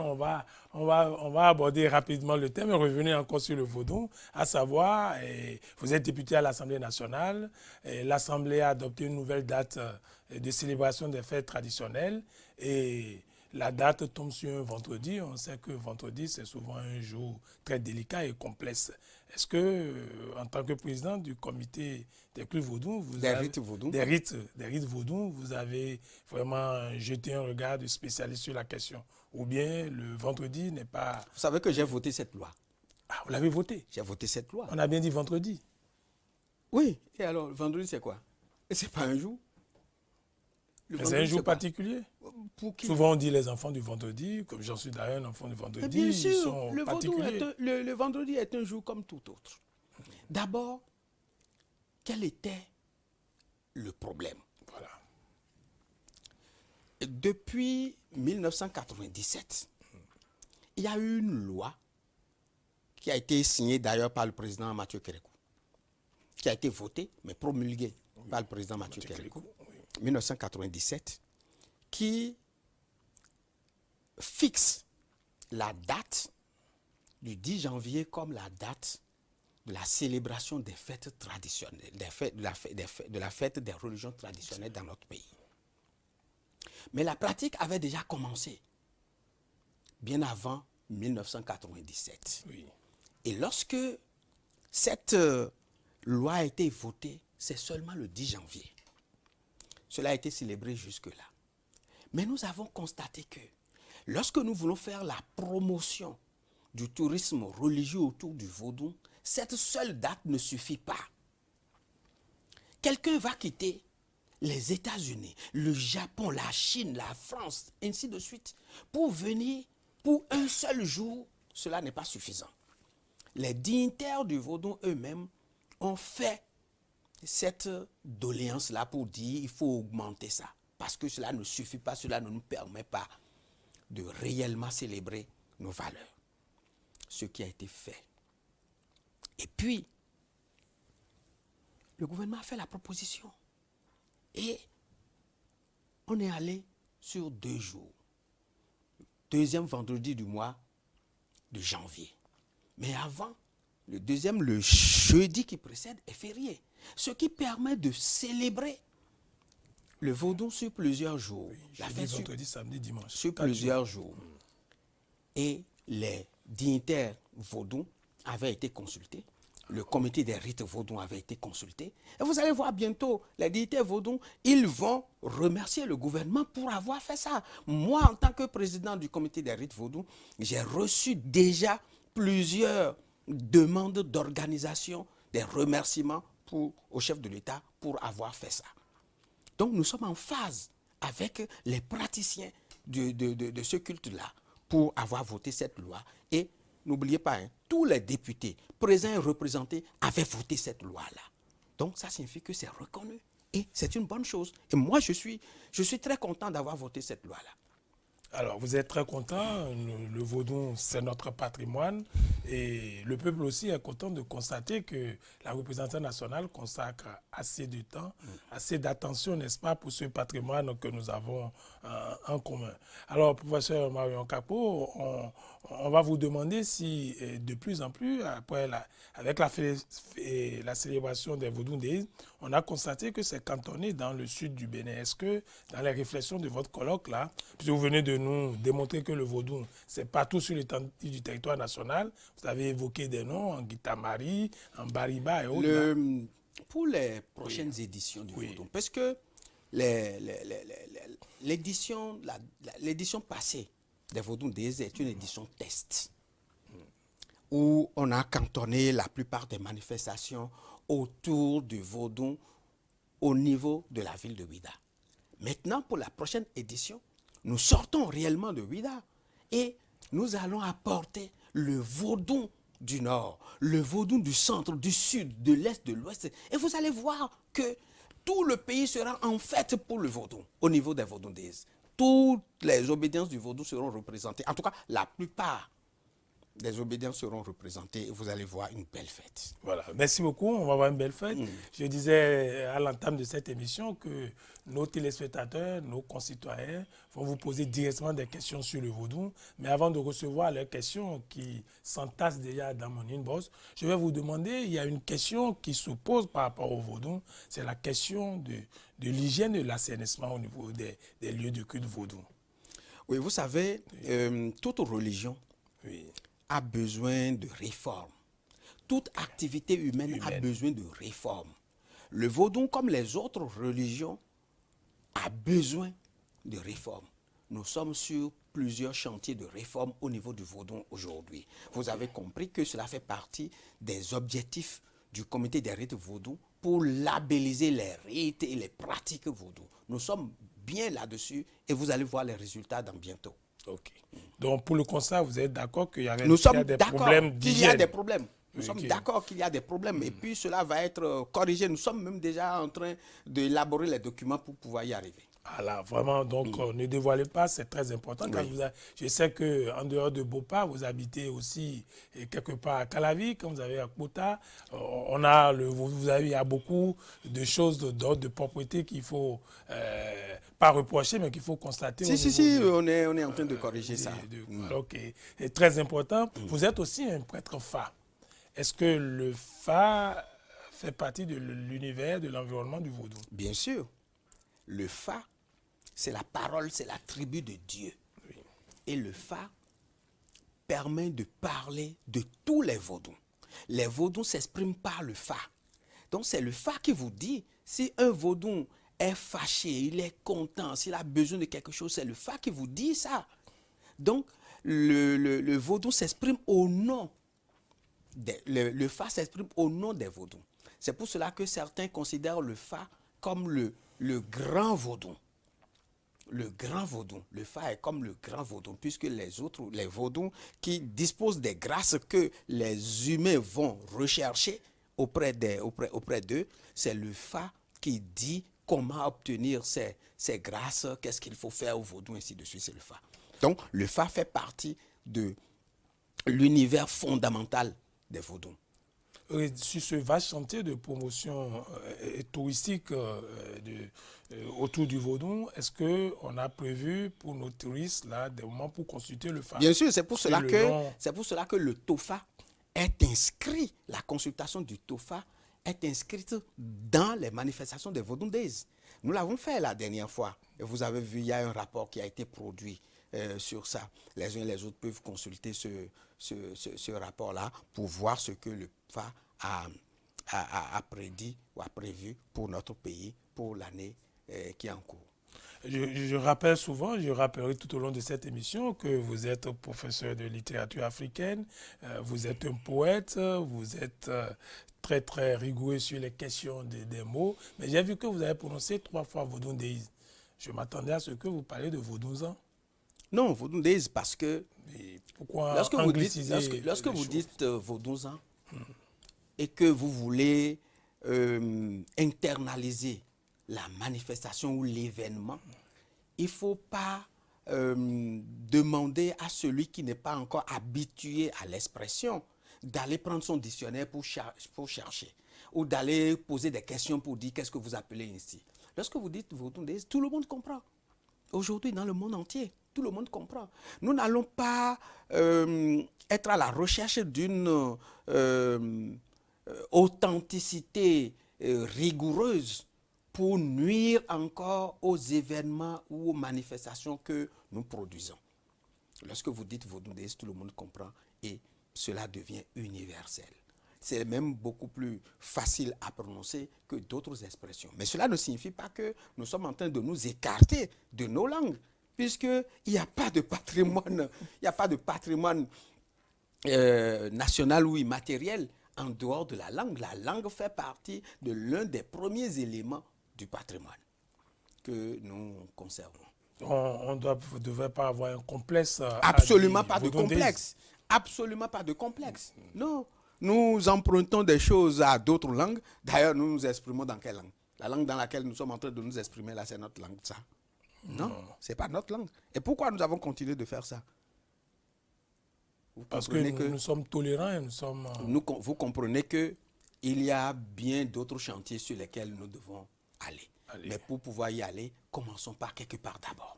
On va aborder rapidement le thème et revenir encore sur le vaudou, à savoir, vous êtes député à l'Assemblée nationale, l'Assemblée a adopté une nouvelle date de célébration des fêtes traditionnelles et la date tombe sur un vendredi. On sait que vendredi, c'est souvent un jour très délicat et complexe. Est-ce que, en tant que président du comité des cultes vaudous, rites vaudous. des rites vaudous, vous avez vraiment jeté un regard de spécialiste sur la question? Ou bien le vendredi n'est pas... Vous savez que j'ai voté cette loi. Ah, vous l'avez voté? J'ai voté cette loi. On a bien dit vendredi. Oui. Et alors, le vendredi, c'est quoi? C'est pas un jour. C'est un jour particulier. Pour qui? Souvent, on dit les enfants du vendredi, comme j'en suis d'ailleurs un enfant du vendredi, bien sûr, ils sont le particuliers. le vendredi est un jour comme tout autre. D'abord, quel était le problème? Voilà. Depuis 1997, il y a eu une loi qui a été signée d'ailleurs par le président Mathieu Kérékou, qui a été votée, mais promulguée par le président Mathieu Kérékou, 1997, qui fixe la date du 10 janvier comme la date de la célébration des fêtes traditionnelles, de la fête des religions traditionnelles dans notre pays. Mais la pratique avait déjà commencé bien avant 1997. Oui. Et lorsque cette loi a été votée, c'est seulement le 10 janvier. Cela a été célébré jusque-là. Mais nous avons constaté que lorsque nous voulons faire la promotion du tourisme religieux autour du vaudou, cette seule date ne suffit pas. Quelqu'un va quitter les États-Unis, le Japon, la Chine, la France, ainsi de suite, pour venir pour un seul jour. Cela n'est pas suffisant. Les dignitaires du vaudou eux-mêmes ont fait cette doléance-là pour dire qu'il faut augmenter ça. Parce que cela ne suffit pas, cela ne nous permet pas de réellement célébrer nos valeurs. Ce qui a été fait. Et puis, le gouvernement a fait la proposition. Et on est allé sur 2 jours. Deuxième vendredi du mois de janvier. Mais avant, le jeudi qui précède est férié. Ce qui permet de célébrer le vaudou sur plusieurs jours. Oui, la fête vendredi, samedi, dimanche. Sur plusieurs jours. Et les dignitaires vaudous avaient été consultés. Le comité des rites vaudous avait été consulté. Et vous allez voir bientôt, les dignitaires vaudous, ils vont remercier le gouvernement pour avoir fait ça. Moi, en tant que président du comité des rites vaudous, j'ai reçu déjà plusieurs demandes d'organisation, des remerciements au chef de l'État pour avoir fait ça. Donc nous sommes en phase avec les praticiens de ce culte-là pour avoir voté cette loi. Et n'oubliez pas, tous les députés présents et représentés avaient voté cette loi-là. Donc ça signifie que c'est reconnu. Et c'est une bonne chose. Et moi, je suis très content d'avoir voté cette loi-là. Alors, vous êtes très content. Le vaudou, c'est notre patrimoine. Et le peuple aussi est content de constater que la représentation nationale consacre assez de temps, assez d'attention, n'est-ce pas, pour ce patrimoine que nous avons en commun. Alors, professeur Marion Capo, on va vous demander si, de plus en plus, après avec la célébration des Vaudou Days, on a constaté que c'est cantonné dans le sud du Bénin. Est-ce que, dans les réflexions de votre colloque, là, puisque vous venez de nous démontrer que le vaudou, c'est partout sur l'étendue du territoire national, vous avez évoqué des noms en Guitamari, en Bariba et autres. Pour les prochaines éditions du vaudou, parce que l'édition passée des Vaudou Days est une édition test, où on a cantonné la plupart des manifestations autour du vaudou au niveau de la ville de Ouidah. Maintenant, pour la prochaine édition, nous sortons réellement de Ouidah et nous allons apporter le vaudou du nord, le vaudou du centre, du sud, de l'est, de l'ouest. Et vous allez voir que tout le pays sera en fête pour le vaudou, au niveau des Vaudou Days. Toutes les obédiences du vaudou seront représentées. En tout cas, la plupart des obédients seront représentés et vous allez voir une belle fête. Voilà, merci beaucoup, on va avoir une belle fête. Je disais à l'entame de cette émission que nos téléspectateurs, nos concitoyens vont vous poser directement des questions sur le vaudou. Mais avant de recevoir leurs questions qui s'entassent déjà dans mon inbox, je vais vous demander, il y a une question qui se pose par rapport au vaudou, c'est la question de l'hygiène et de l'assainissement au niveau des lieux de culte vaudou. Oui, vous savez, toute religion Oui. a besoin de réforme. Toute activité humaine a besoin de réforme. Le vaudou, comme les autres religions, a besoin de réforme. Nous sommes sur plusieurs chantiers de réforme au niveau du vaudou aujourd'hui. Vous avez compris que cela fait partie des objectifs du comité des rites vaudou pour labelliser les rites et les pratiques vaudou. Nous sommes bien là-dessus et vous allez voir les résultats dans bientôt. Ok. Donc, pour le constat, vous êtes d'accord qu'il y a des problèmes d'hygiène? Il y a des problèmes. Nous sommes d'accord qu'il y a des problèmes. Et puis, cela va être corrigé. Nous sommes même déjà en train d'élaborer les documents pour pouvoir y arriver. Voilà, vraiment, donc ne dévoilez pas, c'est très important. Quand je sais qu'en dehors de Bopa, vous habitez aussi quelque part à Calavi, comme vous avez à Kota. Il y a beaucoup de choses d'ordre de propriété qu'il ne faut pas reprocher, mais qu'il faut constater. On est en train de corriger ça. Ok, c'est très important. Vous êtes aussi un prêtre Fa. Est-ce que le Fa fait partie de l'univers, de l'environnement du vaudou? Bien sûr. Le Fa, c'est la parole, c'est l'attribut de Dieu. Oui. Et le Fa permet de parler de tous les vaudous. Les vaudous s'expriment par le Fa. Donc c'est le Fa qui vous dit, si un vaudou est fâché, il est content, s'il a besoin de quelque chose, c'est le Fa qui vous dit ça. Donc le vaudou s'exprime au nom. Le Fa s'exprime au nom des vaudous. C'est pour cela que certains considèrent le Fa comme le grand vaudou. Le grand vaudou. Le Fa est comme le grand vaudou, puisque les autres, les vaudous qui disposent des grâces que les humains vont rechercher auprès d'eux, c'est le Fa qui dit comment obtenir ces grâces, qu'est-ce qu'il faut faire au vaudou, ainsi de suite, c'est le Fa. Donc, le Fa fait partie de l'univers fondamental des vaudous. Sur ce vaste chantier de promotion touristique autour du vaudou, est-ce qu'on a prévu pour nos touristes là, des moments pour consulter le Fa? Bien sûr, c'est pour cela que le TOFA est inscrit, la consultation du TOFA est inscrite dans les manifestations des Vaudou Days. Nous l'avons fait la dernière fois. Et vous avez vu, il y a un rapport qui a été produit sur ça. Les uns et les autres peuvent consulter ce rapport-là pour voir ce que le FA a prédit ou a prévu pour notre pays pour l'année qui est en cours. Je rappelle souvent, je rappellerai tout au long de cette émission que vous êtes professeur de littérature africaine, vous êtes un poète, vous êtes très très rigoureux sur les questions des mots, mais j'ai vu que vous avez prononcé 3 fois Vaudou Days. Je m'attendais à ce que vous parliez de Vaudousan. Non, Vaudou Days parce que pourquoi lorsque vous dites Vaudousan et que vous voulez internaliser la manifestation ou l'événement, il ne faut pas demander à celui qui n'est pas encore habitué à l'expression d'aller prendre son dictionnaire pour chercher ou d'aller poser des questions pour dire qu'est-ce que vous appelez ici. Lorsque vous dites Vaudou Days, tout le monde comprend. Aujourd'hui, dans le monde entier, tout le monde comprend. Nous n'allons pas être à la recherche d'une authenticité rigoureuse pour nuire encore aux événements ou aux manifestations que nous produisons. Lorsque vous dites Vaudou Days, tout le monde comprend et cela devient universel. C'est même beaucoup plus facile à prononcer que d'autres expressions. Mais cela ne signifie pas que nous sommes en train de nous écarter de nos langues, puisqu'il n'y a pas de patrimoine, national ou immatériel en dehors de la langue. La langue fait partie de l'un des premiers éléments du patrimoine que nous conservons. On ne devrait pas avoir un complexe. Absolument pas de complexe. Absolument pas de complexe. Non. Nous empruntons des choses à d'autres langues. D'ailleurs, nous nous exprimons dans quelle langue? La langue dans laquelle nous sommes en train de nous exprimer, là, c'est notre langue, ça? Non, ce n'est pas notre langue. Et pourquoi nous avons continué de faire ça? Parce que nous sommes tolérants et nous sommes... Vous comprenez qu'il y a bien d'autres chantiers sur lesquels nous devons aller. Mais pour pouvoir y aller, commençons par quelque part d'abord.